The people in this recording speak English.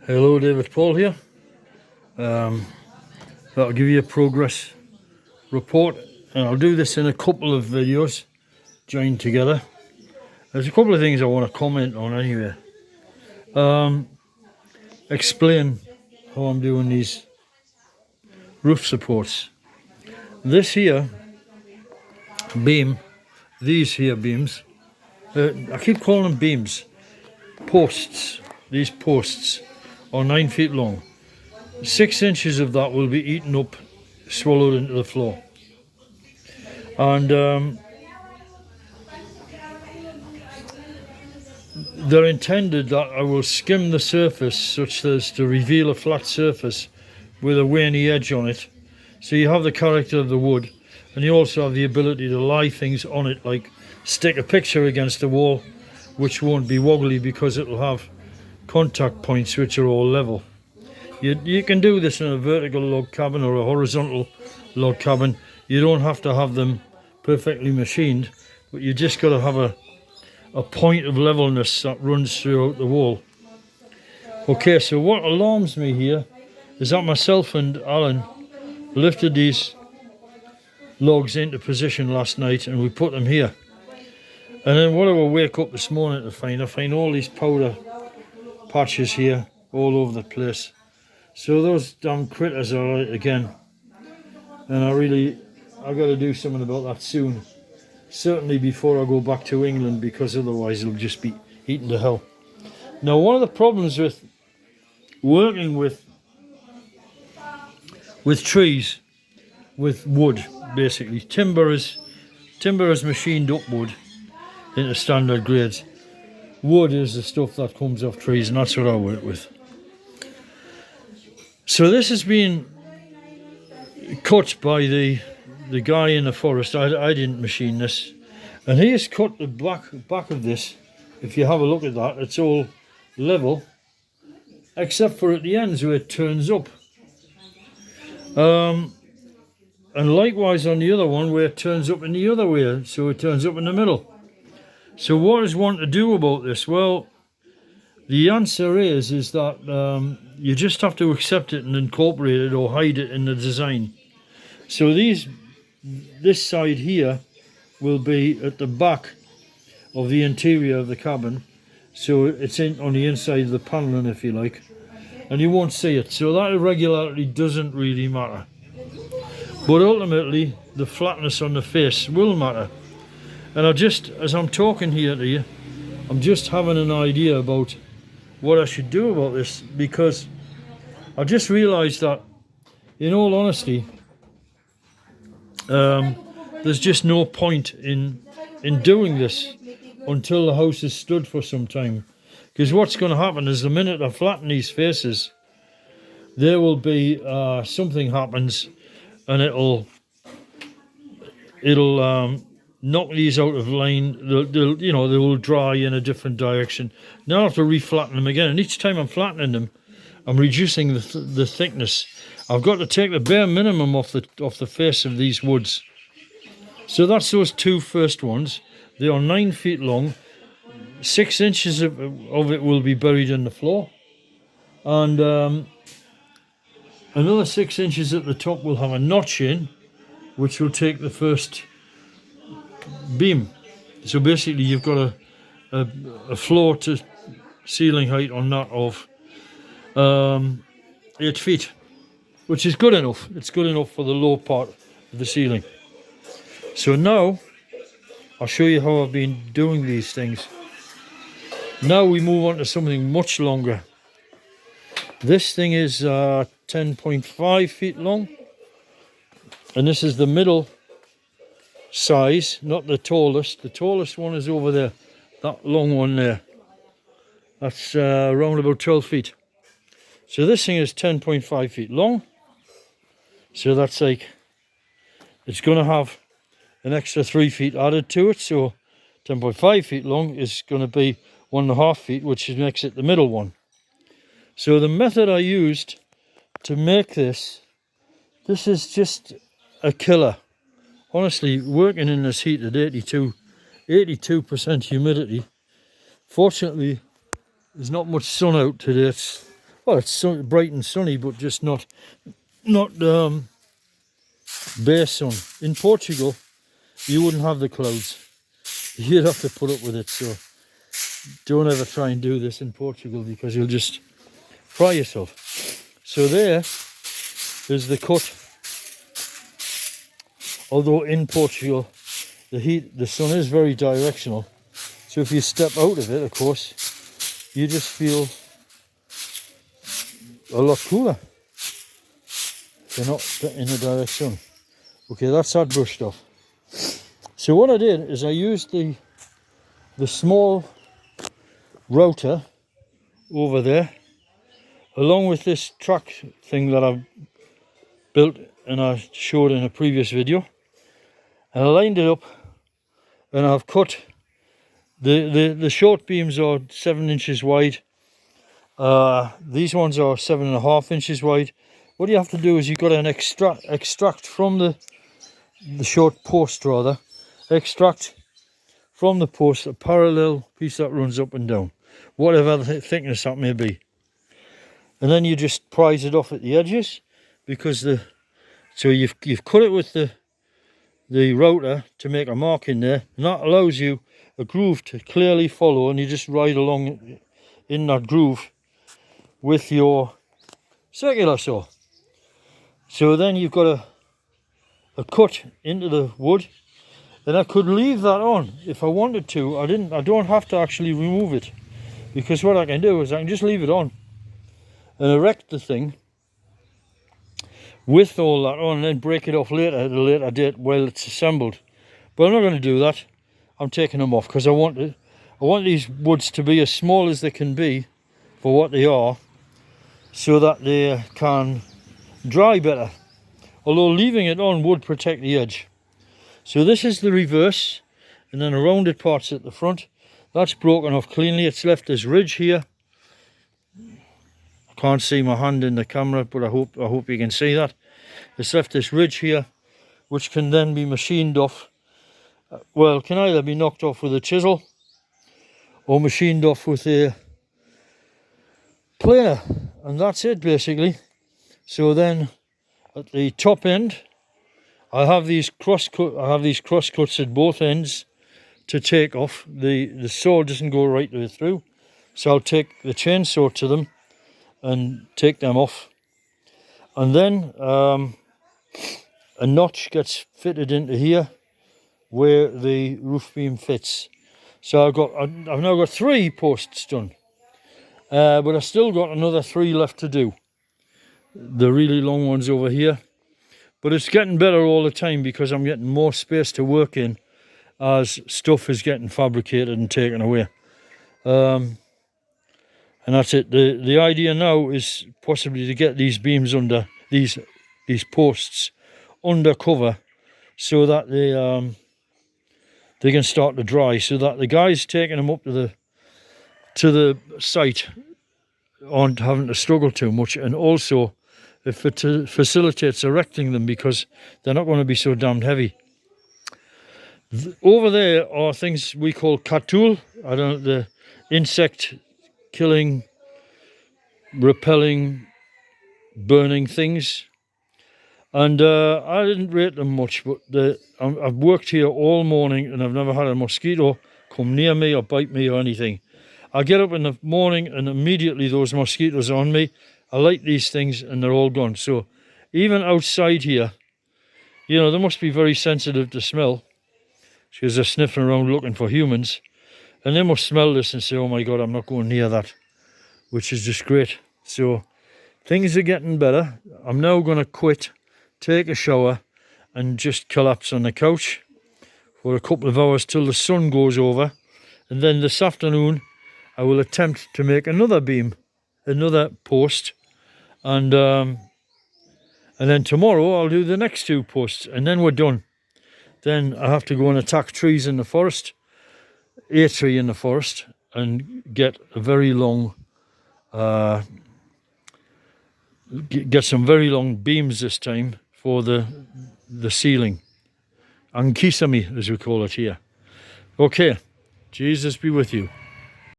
Hello, David Paul here. I'll give you a progress report, and I'll do this in a couple of videos joined together. There's a couple of things I want to comment on anyway. Explain how I'm doing these roof supports. This here beam, these here beams, I keep calling them beams, posts. These posts are 9 feet long. 6 inches of that will be eaten up, swallowed into the floor. And they're intended that I will skim the surface such as to reveal a flat surface with a veiny edge on it. So you have the character of the wood, and you also have the ability to lie things on it, like stick a picture against the wall, which won't be wobbly because it'll have contact points which are all level. You can do this in a vertical log cabin or a horizontal log cabin. You don't have to have them perfectly machined, but you just got to have a point of levelness that runs throughout the wall. Okay, so what alarms me here is that myself and Alan lifted these logs into position last night and we put them here. And then what I will wake up this morning to find, I find all these powder patches here all over the place. So those damn critters are out again. And I got to do something about that soon. Certainly before I go back to England, because otherwise it'll just be eaten to hell. Now, one of the problems with working with trees, with wood, basically, timber is machined up wood into standard grades. Wood is the stuff that comes off trees, and that's what I work with. So this has been cut by the guy in the forest. I didn't machine this, and he has cut the back of this. If you have a look at that, it's all level except for at the ends where it turns up, and likewise on the other one where it turns up in the other way, so it turns up in the middle. So what does one to do about this? Well, the answer is that you just have to accept it and incorporate it or hide it in the design. So this side here will be at the back of the interior of the cabin, so it's on the inside of the paneling, if you like, and you won't see it. So that irregularity doesn't really matter, but ultimately the flatness on the face will matter. And as I'm talking here to you, I'm just having an idea about what I should do about this, because I just realised that, in all honesty, there's just no point in doing this until the house is stood for some time. Because what's going to happen is the minute I flatten these faces, there will be something happens, and it'll knock these out of line. They will dry in a different direction. Now I have to reflatten them again, and each time I'm flattening them, I'm reducing the thickness. I've got to take the bare minimum off the face of these woods. So that's those two first ones. They are 9 feet long. 6 inches of it will be buried in the floor, and another 6 inches at the top will have a notch in, which will take the first beam. So basically you've got a floor to ceiling height on that of 8 feet, which is good enough. It's good enough for the low part of the ceiling. So now I'll show you how I've been doing these things. Now we move on to something much longer. This thing is 10.5 feet long, and this is the middle size, not the tallest. The tallest one is over there, that long one there. That's around about 12 feet. So this thing is 10.5 feet long. So that's like, it's going to have an extra 3 feet added to it. So 10.5 feet long is going to be 1.5 feet, which makes it the middle one. So the method I used to make this is just a killer. Honestly, working in this heat at 82% humidity. Fortunately, there's not much sun out today. It's well, it's bright and sunny, but just not bare sun. In Portugal, you wouldn't have the clouds. You'd have to put up with it. So don't ever try and do this in Portugal, because you'll just fry yourself. So there is the cut. Although in Portugal, the sun is very directional. So if you step out of it, of course, you just feel a lot cooler. You're not in the direct sun. Okay, that's that brushed off. So what I did is I used the small router over there, along with this track thing that I've built and I showed in a previous video. And I lined it up, and I've cut the short beams are 7 inches wide. These ones are 7.5 inches wide. What you have to do is you've got to extract from the short post, rather, extract from the post a parallel piece that runs up and down, whatever the thickness that may be. And then you just prise it off at the edges, because so you've cut it with the router to make a mark in there, and that allows you a groove to clearly follow, and you just ride along in that groove with your circular saw. So then you've got a cut into the wood, and I could leave that on if I wanted to. I don't have to actually remove it, because what I can do is I can just leave it on and erect the thing with all that on, and then break it off later at a later date while it's assembled. But I'm not going to do that. I'm taking them off because I want these woods to be as small as they can be for what they are, so that they can dry better. Although leaving it on would protect the edge. So this is the reverse, and then a rounded part's at the front. That's broken off cleanly. It's left this ridge here. I can't see my hand in the camera, but I hope you can see that. It's left this ridge here, which can then be machined off. Well, can either be knocked off with a chisel or machined off with a planer, and that's it basically. So then at the top end, I have these cross cuts at both ends to take off. The saw doesn't go right the way through, so I'll take the chainsaw to them and take them off. And then a notch gets fitted into here where the roof beam fits. So I've now got 3 posts done, but I've still got another 3 left to do. The really long ones over here. But it's getting better all the time, because I'm getting more space to work in as stuff is getting fabricated and taken away. And that's it. The idea now is possibly to get these beams under these posts under cover, so that they can start to dry, so that the guys taking them up to the site aren't having to struggle too much, and also it facilitates erecting them, because they're not going to be so damned heavy. Over there are things we call catul. I don't know, the insect killing, repelling, burning things. And I didn't rate them much, but I've worked here all morning and I've never had a mosquito come near me or bite me or anything. I get up in the morning and immediately those mosquitoes are on me. I light these things and they're all gone. So even outside here, you know, they must be very sensitive to smell, because they're sniffing around looking for humans, and they must smell this and say, oh my God, I'm not going near that, which is just great. So things are getting better. I'm now going to quit, take a shower, and just collapse on the couch for a couple of hours till the sun goes over, and then this afternoon I will attempt to make another beam, another post, and then tomorrow I'll do the next 2 posts, and then we're done. Then I have to go and attack trees in the forest, a tree in the forest, and get a very long, get some very long beams this time for the ceiling. Ankisami, as we call it here. Okay, Jesus be with you.